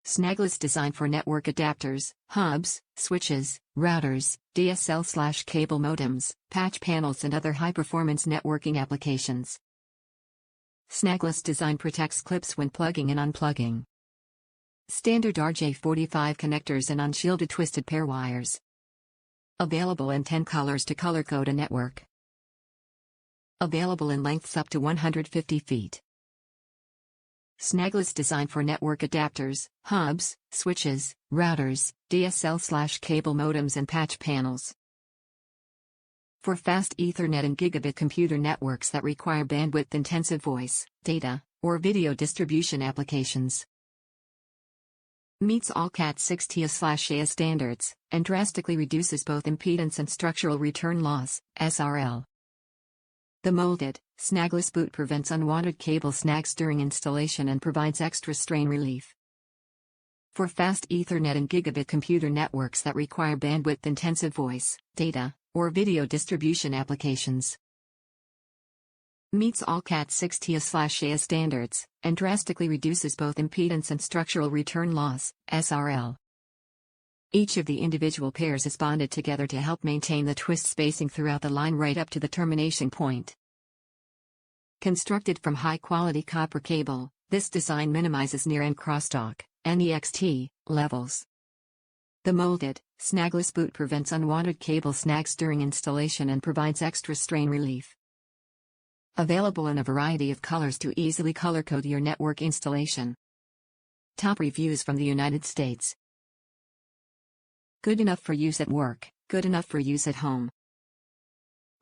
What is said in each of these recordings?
Snagless design for network adapters, hubs, switches, routers, DSL/cable modems, patch panels and other high-performance networking applications. Snagless design protects clips when plugging and unplugging. Standard RJ45 connectors and unshielded twisted pair wires. Available in 10 colors to color code a network. Available in lengths up to 150 feet. Snagless design for network adapters, hubs, switches, routers, DSL/cable modems and patch panels. For fast Ethernet and Gigabit computer networks that require bandwidth-intensive voice, data, or video distribution applications. Meets all Cat6 TIA/IA standards, and drastically reduces both impedance and structural return loss, SRL. The molded, snagless boot prevents unwanted cable snags during installation and provides extra strain relief. For fast Ethernet and Gigabit computer networks that require bandwidth-intensive voice, data, or video distribution applications. Meets all Cat6 TIA/IA standards, and drastically reduces both impedance and structural return loss, SRL. Each of the individual pairs is bonded together to help maintain the twist spacing throughout the line right up to the termination point. Constructed from high-quality copper cable, this design minimizes near-end crosstalk, NEXT, levels. The molded, snagless boot prevents unwanted cable snags during installation and provides extra strain relief. Available in a variety of colors to easily color-code your network installation. Top reviews from the United States. Good enough for use at work, good enough for use at home.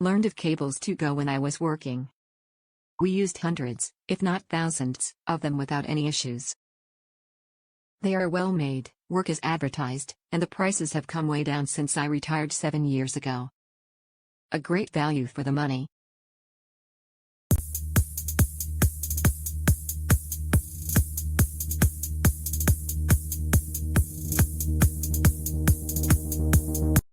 Learned of cables to go when I was working. We used hundreds, if not thousands, of them without any issues. They are well made, work as advertised, and the prices have come way down since I retired 7 years ago. A great value for the money.